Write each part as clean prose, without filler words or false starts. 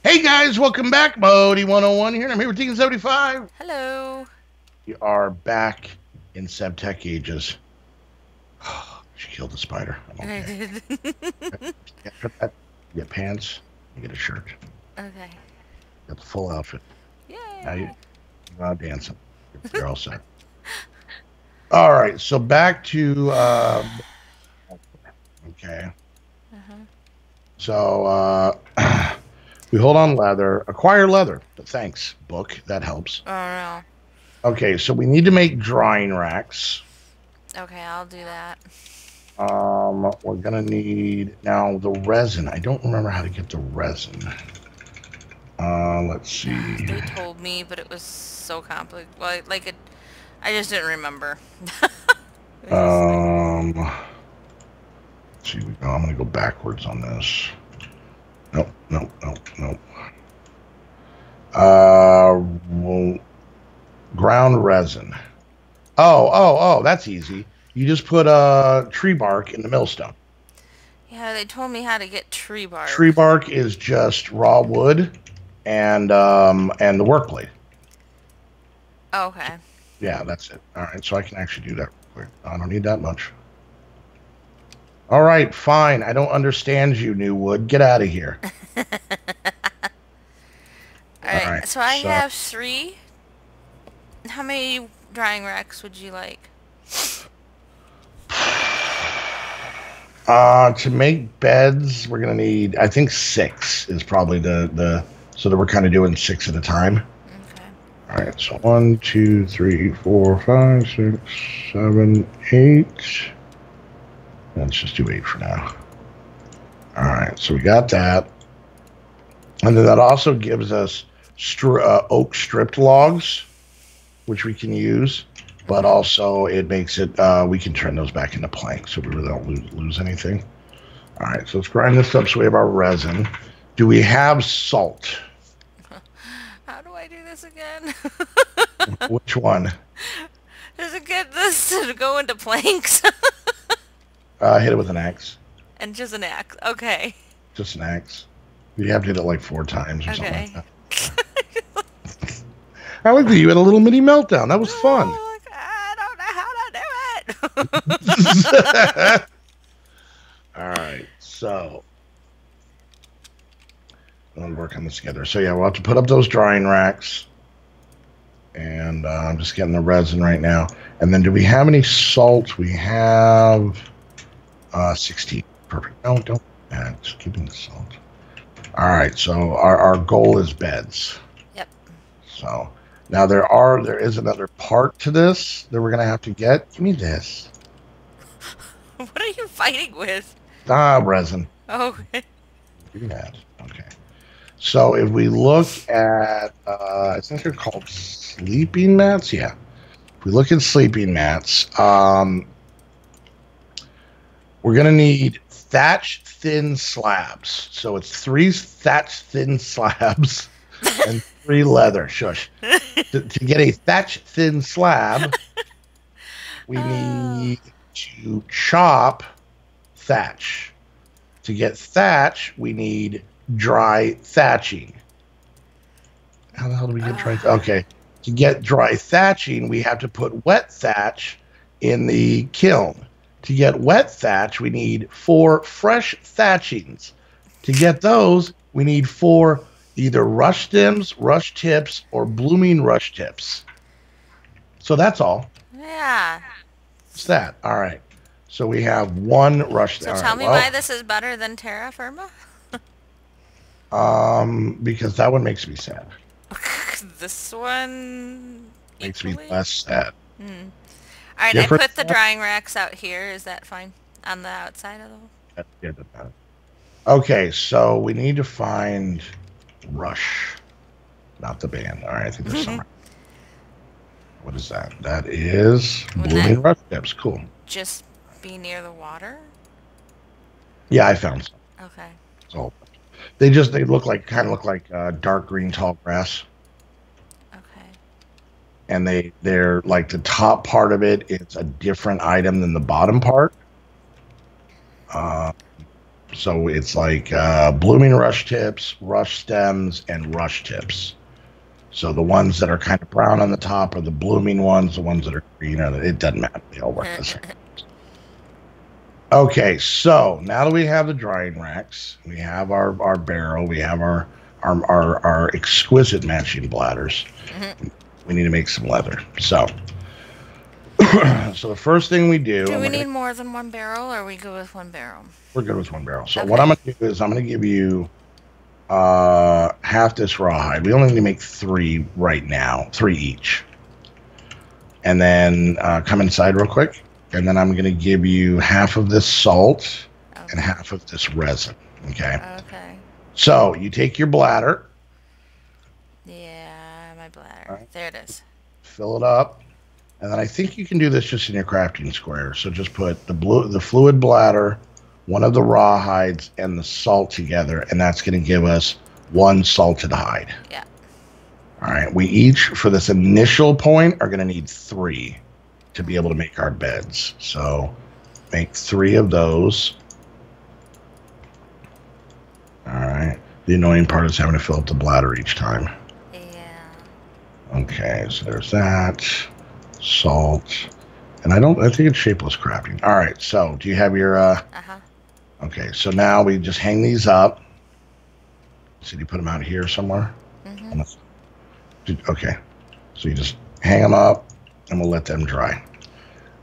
Hey guys, welcome back. Modii 101 here, and I'm here with Team 75. Hello. We are back in SevTech ages. She killed the spider. I'm I okay. did. After that, you get pants, you get a shirt, you Okay. get the full outfit. Now Yay. you're out dancing. You're all set. All right, so back to okay. Uh-huh. So we hold on leather, acquire leather. Thanks, book. That helps. Oh no. Okay, so we need to make drying racks. Okay, I'll do that. We're gonna need now the resin. I don't remember how to get the resin. Let's see. They told me, but it was so complicated. Well, like it, I just didn't remember. It was just like, Let's see. I'm gonna go backwards on this. Nope, nope, nope, nope. Well, ground resin. Oh, that's easy. You just put tree bark in the millstone. yeah, they told me how to get tree Tree bark. bark is just raw wood and the work blade. Okay. Yeah, that's it. All right, so I can actually do that real quick. I don't need that much. All right, fine. I don't understand you, New Wood. Get out of here. All Alright, right, so I so have three. How many drying racks would you like? to make beds, we're gonna need. I think six is probably the so that we're kind of doing six at a time. Okay. All right, so one, two, three, four, five, six, seven, eight. Let's just do eight for now. All right, so we got that. And then that also gives us oak stripped logs, which we can use, but Mm-hmm. also it makes it, we can turn those back into planks so we really don't lose anything. All right, so let's grind this up so we have our resin. Do we have salt? How do I do this again? Which one? Does it get this to go into planks? Hit it with an axe. And just an axe. Okay. Just an axe. You have to hit it like four times or something like Okay. that. I like that you had a little mini meltdown. That was fun. Oh, like, I don't know how to do it. All right, so we'll work on this together. So yeah, we'll have to put up those drying racks, and I'm just getting the resin right now. And then, do we have any salt? We have 16. Perfect. No, don't add. Just keeping the salt. All right. So our goal is beds. Yep. So now there is another part to this that we're gonna have to get. Give me this. What are you fighting with? Resin. Okay. Give me that. Okay. So if we look at, I think they're called sleeping mats. Yeah. If we look at sleeping mats, we're going to need thatch thin slabs. So it's three thatch thin slabs and three leather. Shush. To get a thatch thin slab, we Oh. need to chop thatch. To get thatch, we need dry thatching. How the hell do we get dry? Uh, Okay. To get dry thatching, we have to put wet thatch in the kiln. To get wet thatch, we need four fresh thatchings. To get those, we need four either rush stems, rush tips, or blooming rush tips. So that's all. yeah. It's that. All right. So we have one rush. So All tell right. me why Well, this is better than terra firma? because that one makes me sad. This one Makes me equally? less sad. Hmm. Alright, I Different. put the drying racks out here. Is that fine? On the outside of the hole? Yeah, doesn't matter. Okay, so we need to find Rush, not the band. All right, I think there's some. What is that? That is Wouldn't that Blooming Rush Tips. Cool. just be near the water? Yeah, I found some. Okay. So they look like kind of look like dark green tall grass, Okay. and they're like the top part of it is a different item than the bottom part. Uh, So it's like blooming rush tips, rush stems, and rush tips. So the ones that are kind of brown on the top are the blooming ones. The ones that are green are it doesn't matter. They all work the same. Okay, so now that we have the drying racks, we have our barrel, we have our exquisite matching bladders. We need to make some leather. So, so the first thing we do. Do we need more than one barrel, or are we good with one barrel? We're good with one barrel. So Okay. what I'm going to do is I'm going to give you half this rawhide. We only need to make 3 right now, 3 each. And then come inside real quick. And then I'm going to give you half of this salt and half of this resin. Okay. Okay. So you take your bladder. Yeah, my bladder. Right. There it is. Fill it up. And then I think you can do this just in your crafting square. So just put the fluid bladder, one of the rawhides, and the salt together. And that's going to give us 1 salted hide. Yeah. All right. We each, for this initial point, are going to need 3 to be able to make our beds. So make 3 of those. All right. The annoying part is having to fill up the bladder each time. Yeah. Okay, so there's that. Salt. And I think it's shapeless crafting. All right, so do you have your Okay, so now we just hang these up. So you put them out here somewhere? Okay. So you just hang them up and we'll let them dry.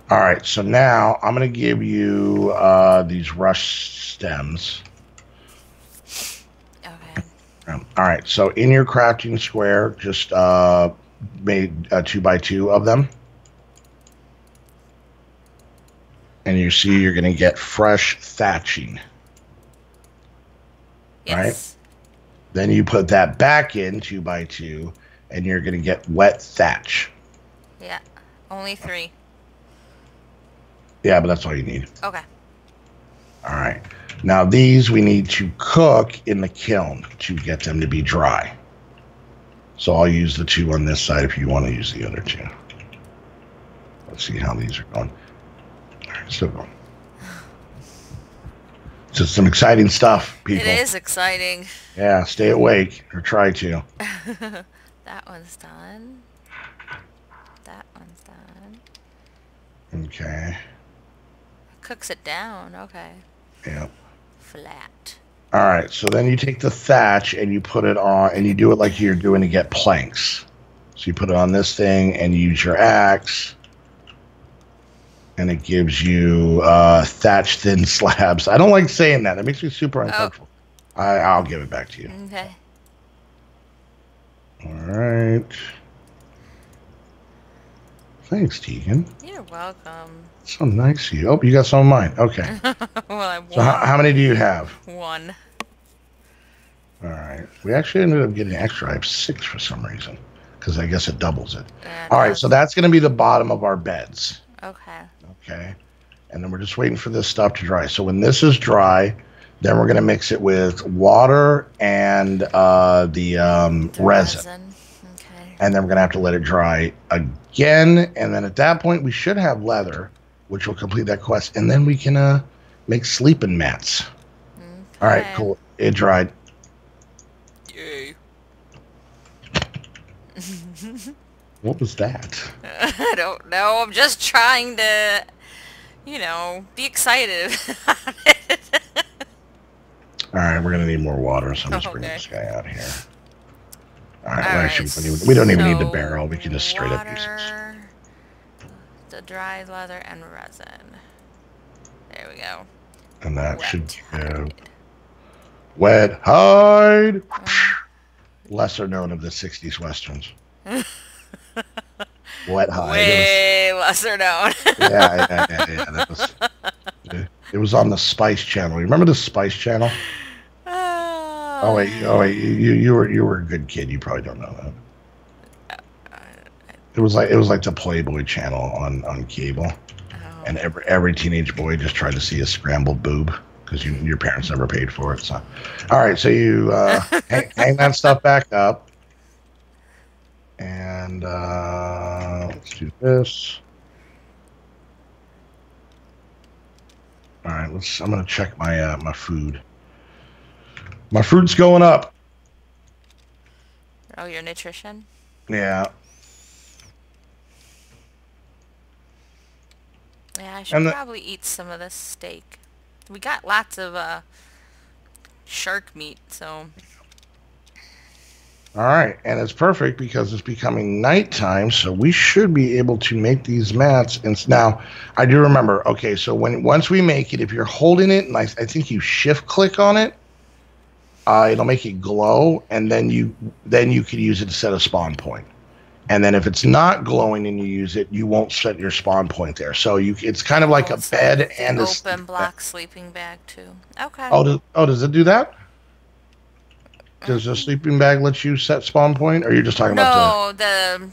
All right, so now I'm going to give you these rush stems. Okay. All right, so in your crafting square, just made 2x2 of them. And you see you're going to get fresh thatching. Yes. Right? Then you put that back in 2x2 and you're going to get wet thatch. Yeah. Only 3. Yeah, but that's all you need. Okay. All right. Now these we need to cook in the kiln to get them to be dry. So I'll use the 2 on this side if you want to use the other 2. Let's see how these are going. All right, still going. So some exciting stuff, people. It is exciting. Yeah, stay awake or try to. That one's done. That one's done. Okay. Cooks it down. Okay. Yep. Flat. All right, so then you take the thatch and you put it on, and you do it like you're doing to get planks. So you put it on this thing and you use your axe, and it gives you thatch thin slabs. I don't like saying that. It makes me super uncomfortable. Oh. I'll give it back to you. Okay. All right. Thanks, Tegan. You're welcome. So nice of you. Oh, you got some of mine. Okay. Well, I won. So how many do you have? 1. All right. We actually ended up getting extra. I have 6 for some reason, because I guess it doubles it. All right. So that's going to be the bottom of our beds. Okay. Okay. And then we're just waiting for this stuff to dry. So when this is dry, then we're going to mix it with water and the resin. Okay. And then we're going to have to let it dry again. And then at that point, we should have leather, which will complete that quest. And then we can make sleeping mats. Okay. All right, cool. It dried. Yay. What was that? I don't know. I'm just trying to, you know, be excited about it. All right, we're going to need more water, so I'm just bringing this guy out here. All right, actually, we don't even need the barrel. We can just straight up use this. The dried leather and resin. There we go. And that should give wet hide. Lesser known of the 60s westerns. Wet hide. Way lesser known. Yeah. That was, it was on the Spice Channel. You remember the Spice Channel? Oh wait, you were a good kid. You probably don't know that. It was like the Playboy Channel on cable, and every teenage boy just tried to see a scrambled boob because your parents never paid for it. So, all right, so you hang that stuff back up, and let's do this. All right, I'm gonna check my my food. My fruit's going up. Oh, your nutrition? Yeah. Yeah, I should And probably eat some of this steak. We got lots of shark meat, so... all right, and it's perfect because it's becoming nighttime, so we should be able to make these mats. And now, I do remember. Okay, so once we make it, if you're holding it, and I think you shift click on it, it'll make it glow, and then you could use it to set a spawn point. And then if it's not glowing and you use it, you won't set your spawn point there. So it's kind of like a bed like and a open block sleeping bag too. Okay. Does it do that? Does the sleeping bag let you set spawn point, or you're just talking about the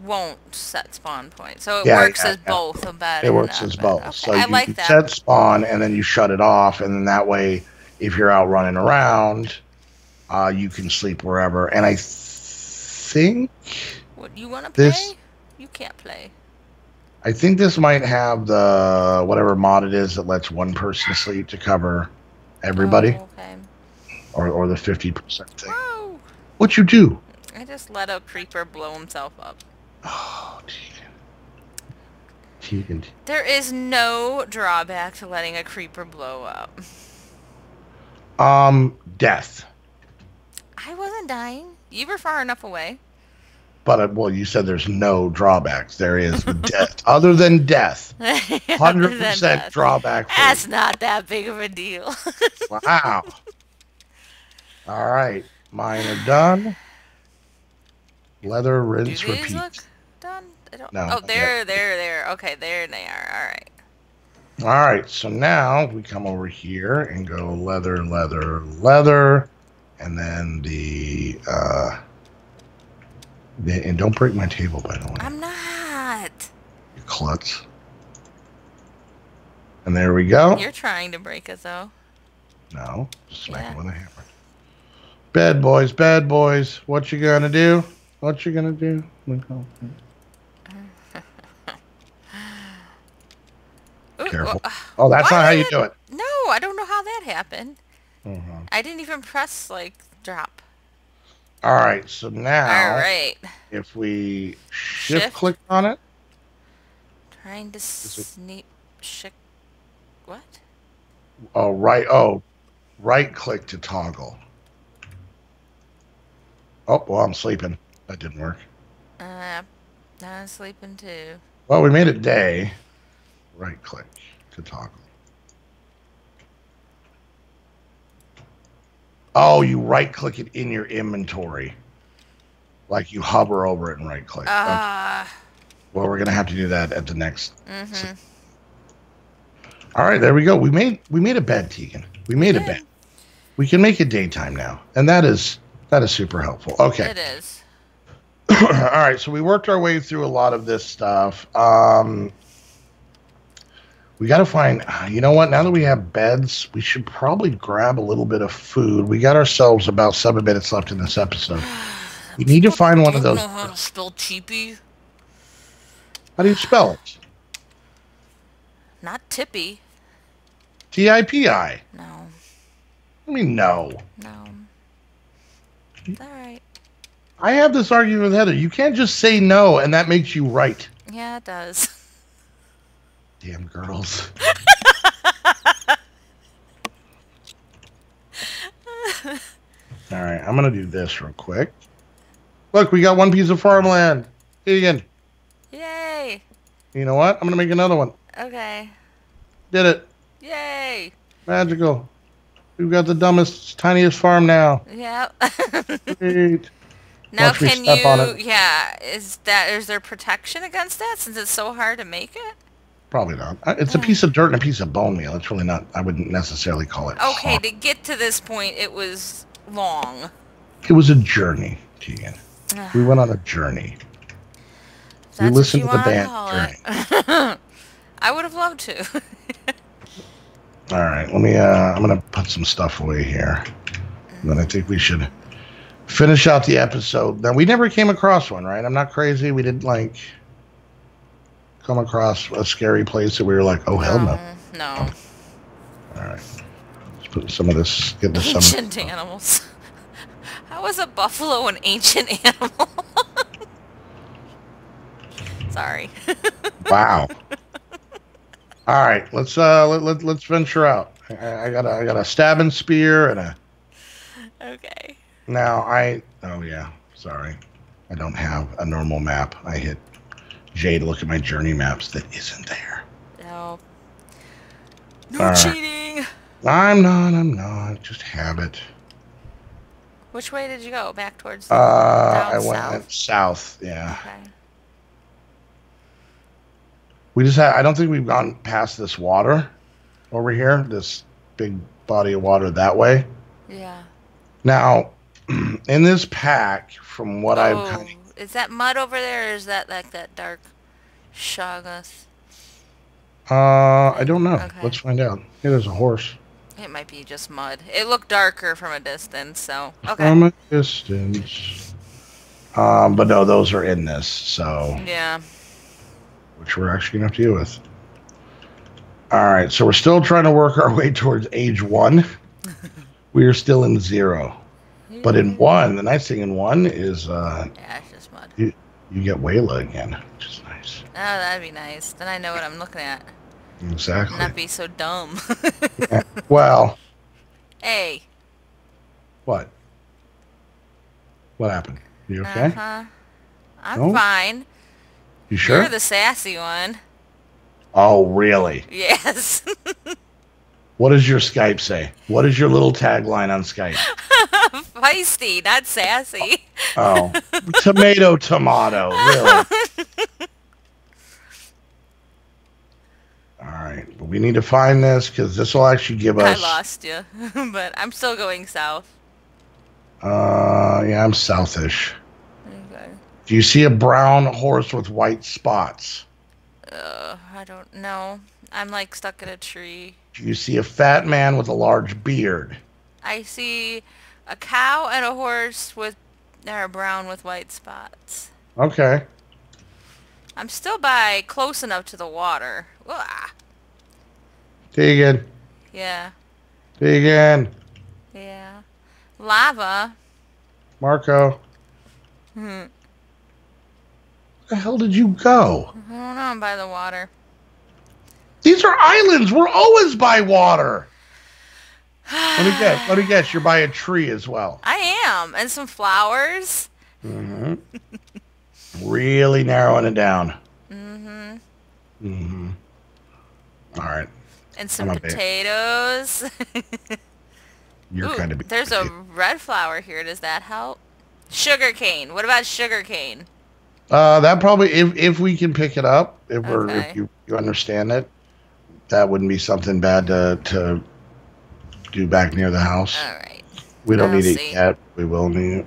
won't set spawn point. So it Yeah, works yeah, as yeah. both a bed It and works not as a bed. both. Okay, So I you like that. set spawn and then you shut it off, and then that way, if you're out running around, you can sleep wherever. And I think What, you want to play? this, You can't play. I think this might have the whatever mod it is that lets one person sleep to cover everybody, Oh, okay. or the 50% thing. Whoa! What you do? I just let a creeper blow himself up. Oh, Tegan. There is no drawback to letting a creeper blow up. Death. I wasn't dying. You were far enough away. But well, you said there's no drawbacks. There is with death. Other than death, 100% drawback. That's not that big of a deal. Wow. All right, mine are done. Leather, rinse, Do these repeat. look done? I don't... No. Oh, there. Okay, there they are. All right. All right, so now we come over here and go leather, leather, leather, and then and don't break my table, by the way. I'm not. You klutz. And there we go. You're trying to break it, though. No, just smack it with a hammer. Bad boys. What you gonna do? What you gonna do? Careful. Oh, that's not how you do it. No, I don't know how that happened. Uh-huh. I didn't even press, like, drop. All right, so now, All right. if we shift click on it. Trying to sneak, what? Oh, right click to toggle. Oh, well, I'm sleeping. That didn't work. I'm sleeping too. Well, we made it day. Right click to toggle. Oh, you right click it in your inventory. Like you hover over it and right click. Okay. Well, we're gonna have to do that at the next. All right, there we go. We made a bed, Tegan. We made a bed. We can make it daytime now, and that is super helpful. Okay. It is. All right, so we worked our way through a lot of this stuff. We got to find, you know what? Now that we have beds, we should probably grab a little bit of food. We got ourselves about 7 minutes left in this episode. We need to find one of those. I don't know how to spell cheapy. How do you spell it? Not tippy. T-I-P-I. No. I mean, no. No. It's all right. I have this argument with Heather. You can't just say no, and that makes you right. Yeah, it does. Damn girls. All right, I'm going to do this real quick. Look, we got one piece of farmland. Again. Yay. You know what? I'm going to make another one. Okay. Did it. Yay. Magical. We've got the dumbest, tiniest farm now. Yeah. Great. Now Watch me can step on you, it. yeah, is there protection against that since it's so hard to make it? Probably not. It's a piece of dirt and a piece of bone meal. It's really not, I wouldn't necessarily call it Okay, hard. to get to this point, it was long. It was a journey, Tegan. We went on a journey. We listened to the band Journey. I would have loved to. All right, let me, I'm going to put some stuff away here. And then I think we should finish out the episode. Now, we never came across one, right? I'm not crazy. We didn't, like, come across a scary place that we were like, oh, hell no. No. All right. Let's put some of this. Get this. Ancient animals. How is a buffalo an ancient animal? Sorry. Wow. All right. Let's venture out. I got a stabbing spear and a. Okay. Now oh yeah, sorry. I don't have a normal map. I hit J to look at my journey maps. That isn't there. No. No cheating. I'm not. Just habit. Which way did you go? Back towards I south? went south, yeah. Okay. I don't think we've gone past this water over here, this big body of water that way. Yeah. Now, in this pack, from what I've kind of... Is that mud over there, or is that like that dark shagus? I don't know. Okay. Let's find out. Hey, there's a horse. It might be just mud. It looked darker from a distance, so... Okay. From a distance. But no, those are in this, so... Yeah. Which we're actually going to have to deal with. Alright, so we're still trying to work our way towards age 1. We are still in 0. But in 1, the nice thing in 1 is... yeah, it's just mud. You get Wayla again, which is nice. Oh, that'd be nice. Then I know what I'm looking at. Exactly. Not be so dumb. Yeah. Well... Hey. What? What happened? You okay? I'm fine. You sure? You're the sassy one. Oh, really? Yes. What does your Skype say? What is your little tagline on Skype? Feisty, not sassy. Oh, tomato, really? All right, but we need to find this because this will actually give us... I lost you, but I'm still going south. Yeah, I'm southish. Okay. Do you see a brown horse with white spots? I don't know. I'm like stuck in a tree. Do you see a fat man with a large beard? I see a cow and a horse with that are brown with white spots. Okay. I'm still close enough to the water. Ugh. Tegan. Yeah. Tegan. Yeah. Lava. Marco. Where the hell did you go? I don't know, I'm by the water. These are islands. We're always by water. Let me guess. You're by a tree as well. I am. And some flowers. Mm-hmm. Really narrowing it down. Mm-hmm. Mm-hmm. All right. And some potatoes. You're kind of... There's a red flower here. Does that help? Sugarcane. What about sugarcane? That probably, if we can pick it up, if you understand it, that wouldn't be something bad to do back near the house. All right. We don't need it yet. We will need it.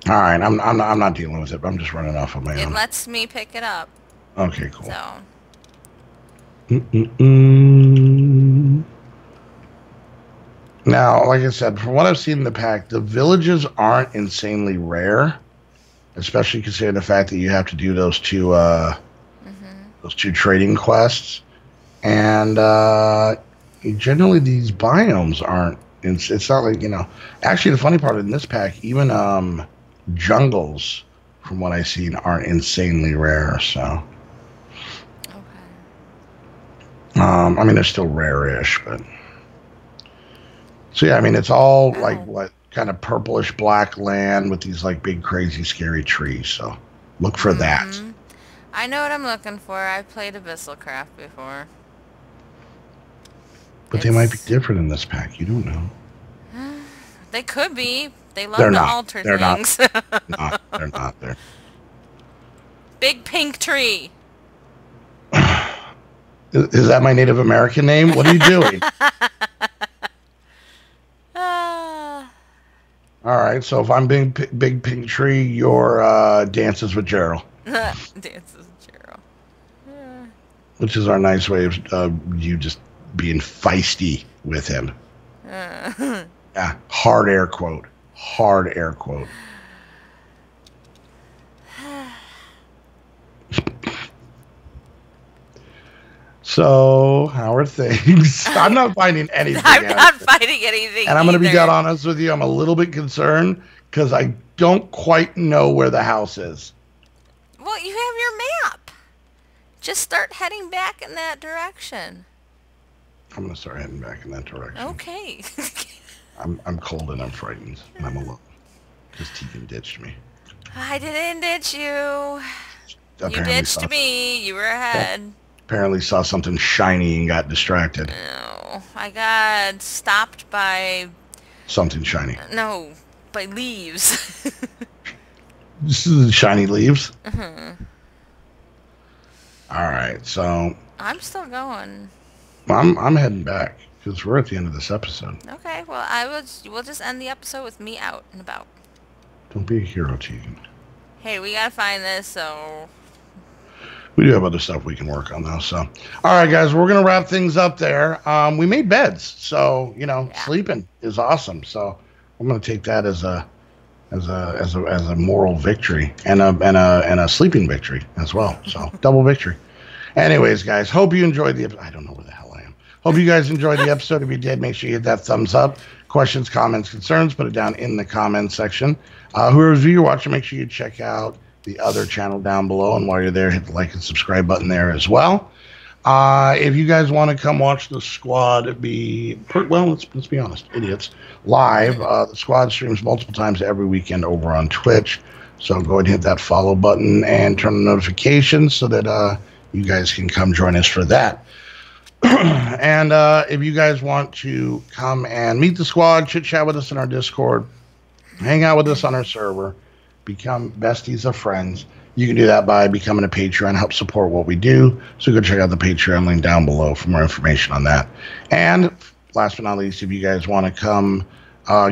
All right. I'm not dealing with it. I'm just running off of my own. It lets me pick it up. Okay. Cool. So. Now, like I said, from what I've seen in the pack, the villages aren't insanely rare, especially considering the fact that you have to do those two trading quests, and generally these biomes aren't. It's not like, Actually, the funny part in this pack, even jungles, from what I've seen, aren't insanely rare. So, okay. I mean, they're still rare-ish, but. So yeah, I mean, it's all like what kind of purplish black land with these like big, crazy, scary trees. So look for that. I know what I'm looking for. I've played Abyssalcraft before. But they might be different in this pack. You don't know. They could be. They love to alter things. No, they're not. They're... Big pink tree. Is that my Native American name? What are you doing? All right, so if I'm big pink tree, you're Dances with Gerald. Dances with Gerald. Which is our nice way of you just being feisty with him. Yeah, hard air quote. Hard air quote. So, how are things? I'm not finding anything. I'm not finding anything. And I'm going to be dead honest with you. I'm a little bit concerned because I don't quite know where the house is. Well, you have your map. Just start heading back in that direction. I'm going to start heading back in that direction. Okay. I'm cold and I'm frightened and I'm alone because Tegan ditched me. I didn't ditch you. Apparently you ditched me. You were ahead. Apparently saw something shiny and got distracted. No, I got stopped by... Something shiny. No, by leaves. This is shiny leaves? Mm-hmm. Alright, so... I'm still going. I'm heading back because we're at the end of this episode. Okay, well, we'll just end the episode with me out and about. Don't be a hero, Tegan. Hey, we gotta find this, so... We do have other stuff we can work on, though, so... Alright, guys, we're going to wrap things up there. We made beds, so, you know, sleeping is awesome, so I'm going to take that as a moral victory and a sleeping victory as well, so double victory. Anyways, guys, hope you enjoyed the episode. I don't know where the hell I am. Hope you guys enjoyed the episode. If you did, make sure you hit that thumbs up. Questions, comments, concerns, put it down in the comments section. Whoever's you're watching, make sure you check out the other channel down below. And while you're there, hit the like and subscribe button there as well. If you guys want to come watch the squad let's be honest, idiots, live. The squad streams multiple times every weekend over on Twitch. So go ahead and hit that follow button and turn on notifications so that you guys can come join us for that. And if you guys want to come and meet the squad, chit chat with us in our Discord, hang out with us on our server, become besties of friends, you can do that by becoming a Patreon, help support what we do. So go check out the Patreon link down below for more information on that. And last but not least, if you guys want to come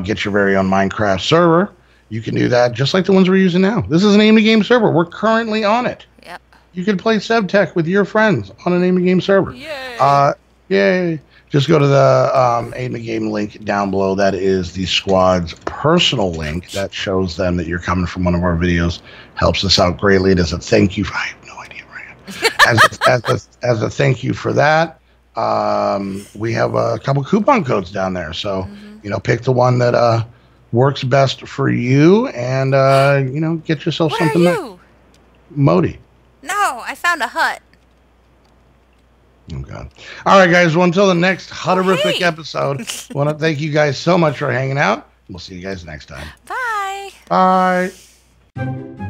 get your very own Minecraft server, you can do that just like the ones we're using now. This is an Aim to Game server. We're currently on it. Yep. You can play SevTech with your friends on an Aim to Game server. Yay. Yay. Just go to the Aim to Game link down below. That is the squad's personal link that shows them that you're coming from one of our videos. Helps us out greatly. It is a thank you. I have no idea where I am. As a thank you for that, we have a couple coupon codes down there. So, you know, pick the one that works best for you and, you know, get yourself something. Where are you? Modii. No, I found a hut. Oh, God. All right, guys. Well, until the next Hutterific episode, I want to thank you guys so much for hanging out. We'll see you guys next time. Bye. Bye.